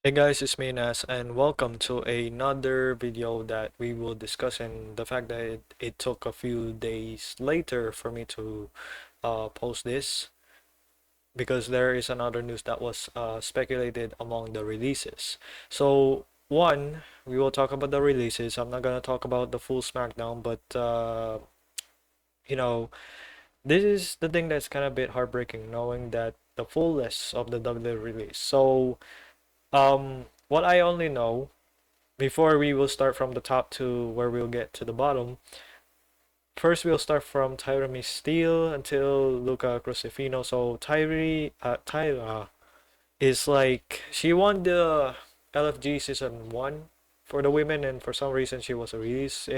Hey guys, it's me Nas, and welcome to another video that we will discuss. And the fact that it took a few days later for me to post this because there is another news that was speculated among the releases. So one, we will talk about the releases. I'm not gonna talk about the full SmackDown, but you know, this is the thing that's kind of a bit heartbreaking, knowing that the full list of the WWE release. So what I only know before we will start from the top to where we'll get to the bottom. First, we'll start from Tyra Steele until Luca Crucifino. So Tyra is like she won the LFG season one for the women, and for some reason she was released.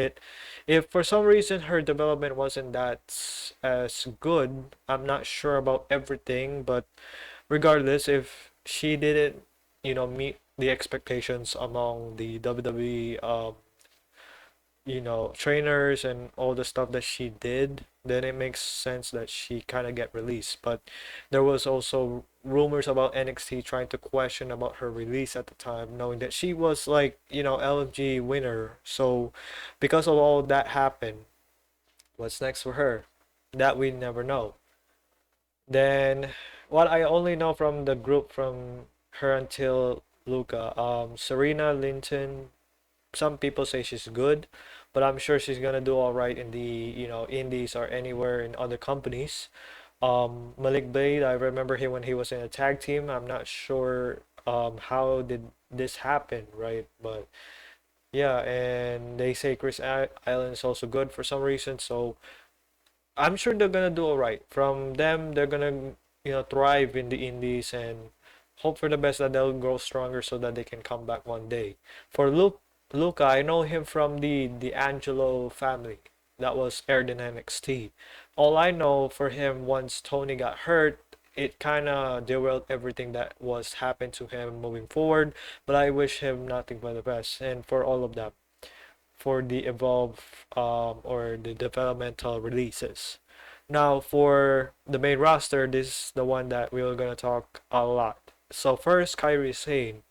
If for some reason her development wasn't that as good, I'm not sure about everything, but regardless, if she didn't, meet the expectations among the WWE trainers and all the stuff that she did, then it makes sense that she kind of get released. But there was also rumors about NXT trying to question about her release at the time, knowing that she was like, LFG winner. So because of all that happened, what's next for her? That we never know. Then what I only know from the group from her until Luca, Serena Linton, some people say she's good, but I'm sure she's gonna do all right in the indies or anywhere in other companies. Malik Blade, I remember him when he was in a tag team. I'm not sure how did this happen, right? But yeah, and they say Island is also good for some reason, so I'm sure they're gonna do all right. From them, they're gonna thrive in the indies and hope for the best that they'll grow stronger so that they can come back one day. For Luca, I know him from the Angelo family that was aired in NXT. All I know for him, once Tony got hurt, it kind of derailed everything that was happened to him moving forward. But I wish him nothing but the best, and for all of them, for the evolve or the developmental releases. Now for the main roster, this is the one that we're gonna talk a lot. So first, Kairi Sane,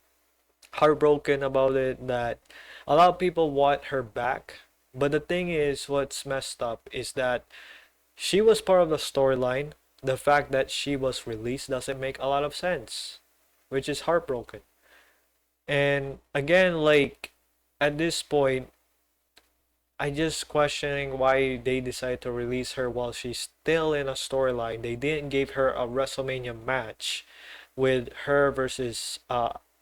heartbroken about it that a lot of people want her back. But the thing is, what's messed up is that she was part of the storyline. The fact that she was released doesn't make a lot of sense, which is heartbroken. And again, like at this point, I just questioning why they decided to release her while she's still in a storyline. They didn't give her a WrestleMania match with her versus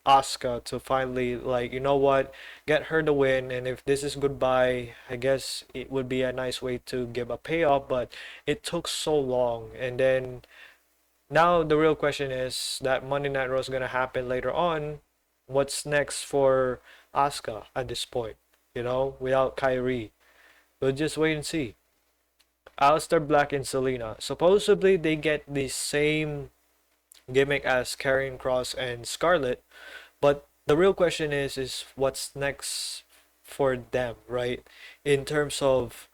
Asuka to finally, like, you know what, get her the win. And if this is goodbye, I guess it would be a nice way to give a payoff. But it took so long, and then now the real question is that Monday Night Raw is gonna happen later on. What's next for Asuka at this point? Without Kyrie. We'll just wait and see. Aleister Black and Selena. Supposedly they get the same gimmick as Karrion Kross and Scarlett, but the real question is what's next for them, right? In terms of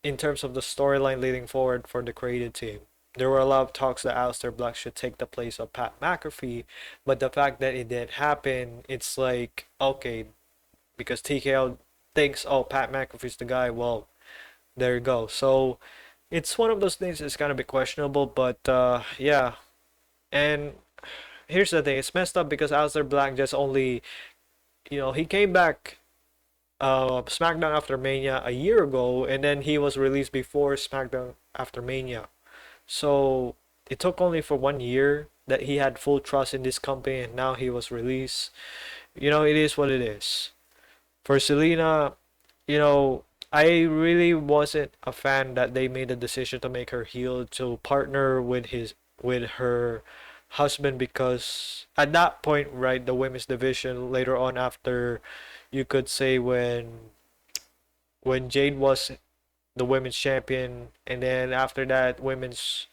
the storyline leading forward for the creative team. There were a lot of talks that Aleister Black should take the place of Pat McAfee, but the fact that it didn't happen, it's like, okay, because TKO thinks, oh, Pat McAfee's the guy, well, there you go. So it's one of those things that's kind of be questionable, but yeah. And here's the thing: it's messed up because Aleister Black just only, he came back SmackDown After Mania a year ago, and then he was released before SmackDown After Mania. So it took only for 1 year that he had full trust in this company, and now he was released. It is what it is. For Selena, I really wasn't a fan that they made the decision to make her heel to partner with her husband, because at that point, right, the women's division later on, after, you could say, when Jade was the women's champion, and then after that women's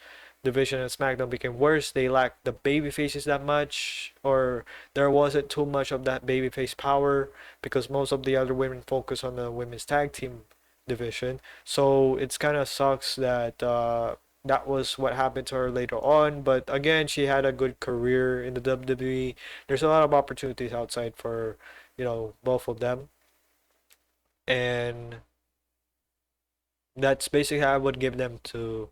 division and SmackDown became worse. They lacked the baby faces that much, or there wasn't too much of that babyface power because most of the other women focus on the women's tag team division. So it's kind of sucks that that was what happened to her later on. But again, she had a good career in the WWE. There's a lot of opportunities outside for, both of them. And that's basically how I would give them to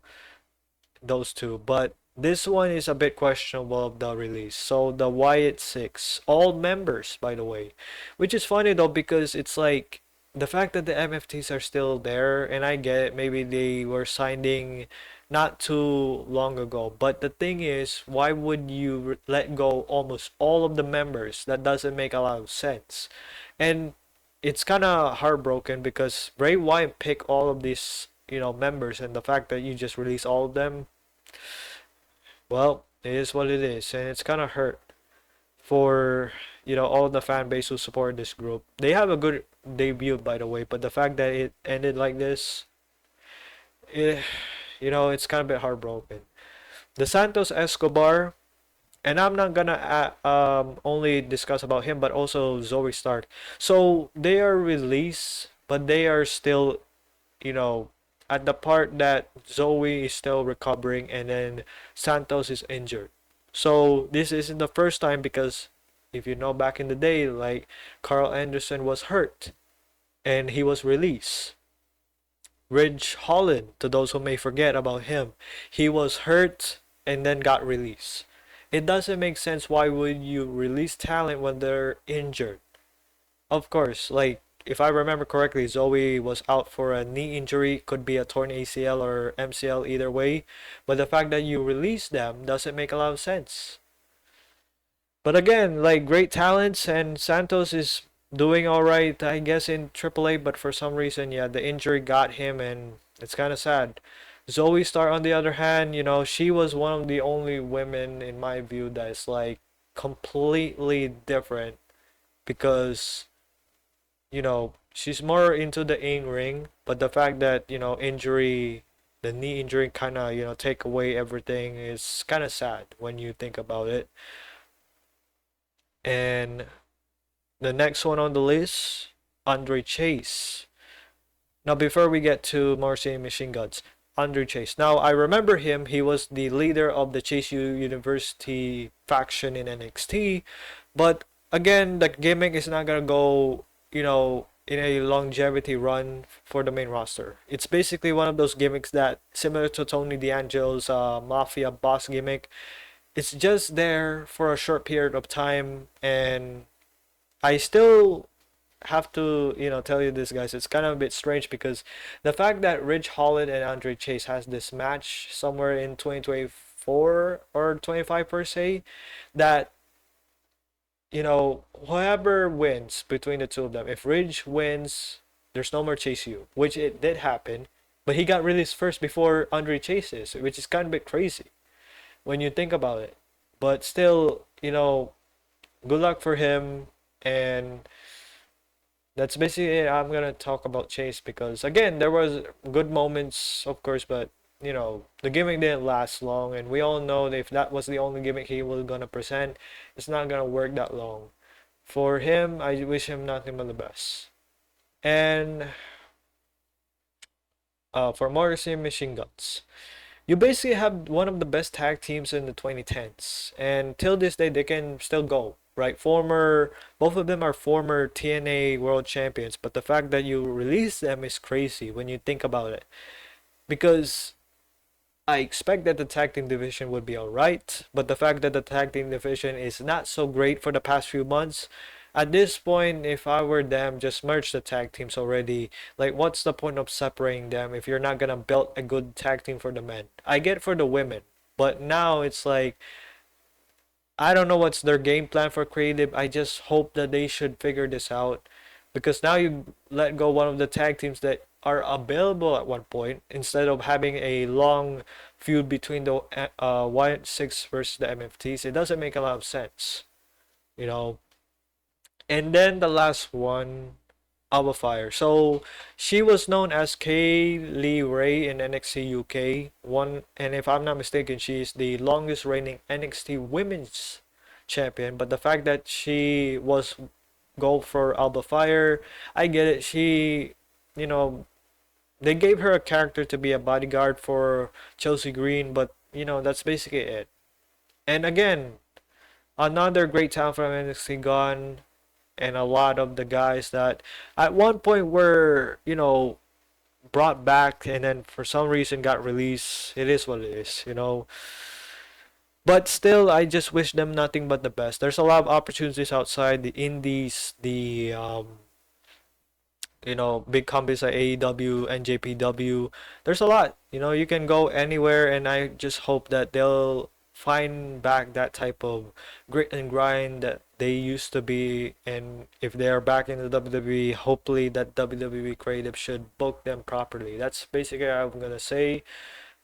those two. But this one is a bit questionable of the release. So the Wyatt Six, all members, by the way, which is funny though because it's like the fact that the MFTs are still there, and I get it, maybe they were signing not too long ago. But the thing is, why would you let go almost all of the members? That doesn't make a lot of sense. And it's kind of heartbroken because Bray Wyatt picked all of these, members, and the fact that you just release all of them, well, it is what it is, and it's kind of hurt for, all the fan base who support this group. They have a good debut, by the way, but the fact that it ended like this, it, it's kind of a bit heartbroken. The Santos Escobar, and I'm not gonna only discuss about him, but also Zoe Stark. So they are released, but they are still, you know, at the part that Zoe is still recovering and then Santos is injured. So this isn't the first time because if you know back in the day, like Carl Anderson was hurt and he was released. Ridge Holland, to those who may forget about him, he was hurt and then got released. It doesn't make sense why would you release talent when they're injured? Of course, like if I remember correctly, Zoe was out for a knee injury, could be a torn ACL or MCL either way, but the fact that you release them doesn't make a lot of sense. But again, like great talents, and Santos is doing all right, I guess, in AAA, but for some reason, yeah, the injury got him, and it's kind of sad. Zoe Starr, on the other hand, she was one of the only women, in my view, that is like completely different because she's more into the in ring, but the fact that, injury, the knee injury kind of, take away everything is kind of sad when you think about it. And the next one on the list, Andre Chase. Now, before we get to Marcy Machine Guns, Andre Chase. Now, I remember him. He was the leader of the Chase U University faction in NXT. But again, the gimmick is not going to go, in a longevity run for the main roster. It's basically one of those gimmicks that, similar to Tony D'Angelo's Mafia Boss gimmick, it's just there for a short period of time, and I still have to, tell you this, guys. It's kind of a bit strange because the fact that Ridge Holland and Andre Chase has this match somewhere in 2024 or 25 per se, that whoever wins between the two of them, if Ridge wins, there's no more Chase U, which it did happen, but he got released first before Andre Chase is, which is kind of a bit crazy when you think about it. But still, good luck for him. And that's basically it. I'm gonna talk about Chase because again, there was good moments, of course, but the gimmick didn't last long, and we all know that if that was the only gimmick he was gonna present, it's not gonna work that long. For him, I wish him nothing but the best. And for Morrissey Machine Guns, you basically have one of the best tag teams in the 2010s, and till this day they can still go, right? Both of them are former TNA world champions, but the fact that you release them is crazy when you think about it, because I expect that the tag team division would be alright, but the fact that the tag team division is not so great for the past few months, at this point, if I were them, just merge the tag teams already. Like, what's the point of separating them if you're not gonna build a good tag team for the men? I get for the women, but now it's like, I don't know what's their game plan for creative. I just hope that they should figure this out, because now you let go one of the tag teams that are available at one point instead of having a long feud between the Wyatt Six versus the MFTs. It doesn't make a lot of sense, you know. And then the last one, Alba Fire. So she was known as Kay Lee Ray in NXT UK. And if I'm not mistaken, she's the longest reigning NXT Women's Champion. But the fact that she was go for Alba Fire, I get it. She, you know, They gave her a character to be a bodyguard for Chelsea Green, but that's basically it. And again, another great talent from NXT gone, and a lot of the guys that at one point were, brought back and then for some reason got released. It is what it is. But still, I just wish them nothing but the best. There's a lot of opportunities outside the indies, the big companies like AEW, NJPW. There's a lot. You can go anywhere, and I just hope that they'll find back that type of grit and grind that they used to be. And if they're back in the WWE, hopefully that WWE creative should book them properly. That's basically what I'm gonna say.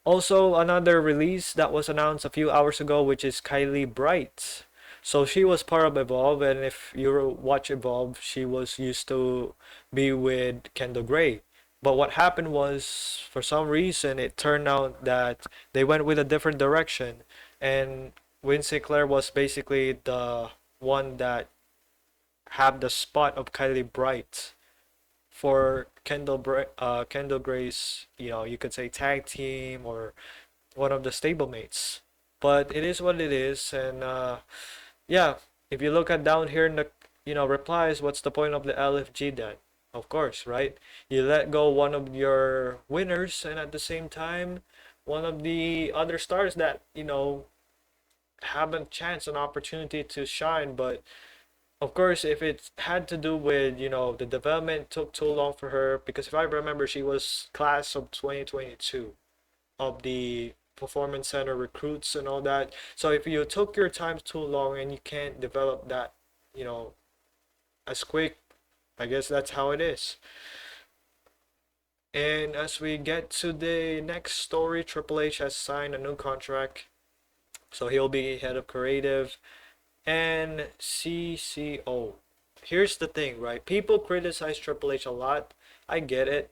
Also, another release that was announced a few hours ago, which is Kylie Bright. So she was part of Evolve, and if you watch Evolve, she was used to be with Kendall Gray. But what happened was, for some reason, it turned out that they went with a different direction, and Win Sinclair was basically the one that had the spot of Kylie Bright for Kendall Gray's, you could say tag team or one of the stablemates. But it is what it is, and yeah, if you look at down here in the replies, what's the point of the LFG then? Of course, right? You let go one of your winners, and at the same time, one of the other stars that have a chance, an opportunity to shine, but of course, if it had to do with, the development took too long for her, because if I remember, she was class of 2022 of the performance center recruits and all that. So if you took your time too long and you can't develop that, you know, as quick, I guess that's how it is. And as we get to the next story, Triple H has signed a new contract. So he'll be head of creative and CCO. Here's the thing, right? People criticize Triple H a lot. I get it.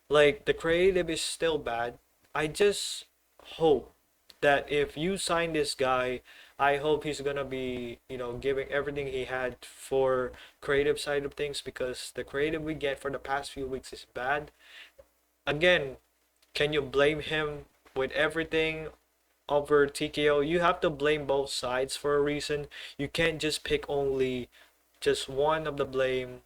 Like, the creative is still bad. I just hope that if you sign this guy, I hope he's gonna be, giving everything he had for creative side of things, because the creative we get for the past few weeks is bad. Again, can you blame him with everything over TKO? You have to blame both sides for a reason. You can't just pick only just one of the blame,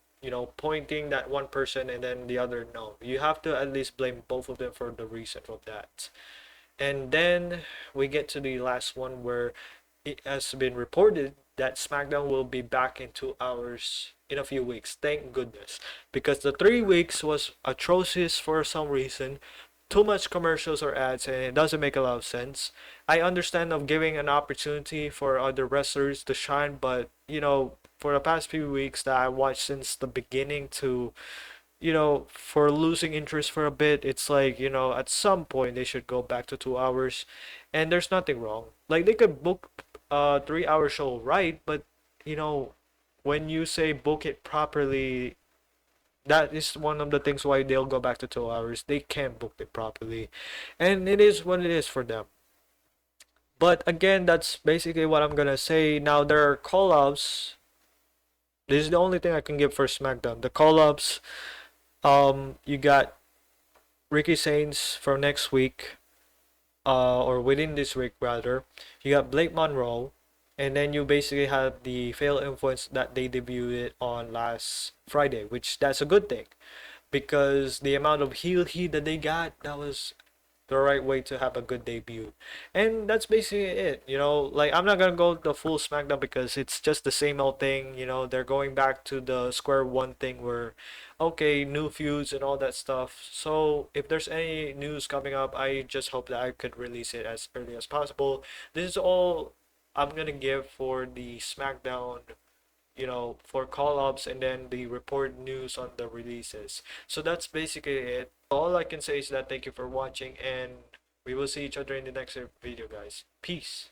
pointing that one person and then the other no. You have to at least blame both of them for the reason of that. And then we get to the last one where it has been reported that SmackDown will be back in 2 hours in a few weeks. Thank goodness. Because the 3 weeks was atrocious for some reason. Too much commercials or ads, and it doesn't make a lot of sense. I understand of giving an opportunity for other wrestlers to shine, but for the past few weeks that I watched since the beginning to for losing interest for a bit, it's like, at some point they should go back to 2 hours, and there's nothing wrong. Like, they could book a 3 hour show, right? But, when you say book it properly, that is one of the things why they'll go back to 2 hours. They can't book it properly, and it is what it is for them. But again, that's basically what I'm gonna say. Now, there are call-ups. This is the only thing I can give for SmackDown. The call-ups, you got Ricky Saints for next week, or within this week rather. You got Blake Monroe, and then you basically have the Fail Influence that they debuted on last Friday, which that's a good thing, because the amount of heel heat that they got, that was the right way to have a good debut. And that's basically it. Like, I'm not gonna go the full SmackDown because it's just the same old thing. They're going back to the square one thing where, okay, new feuds and all that stuff. So if there's any news coming up, I just hope that I could release it as early as possible. This is all I'm gonna give for the SmackDown, for call ups, and then the report news on the releases. So that's basically it. All I can say is that thank you for watching, and we will see each other in the next video, guys. Peace.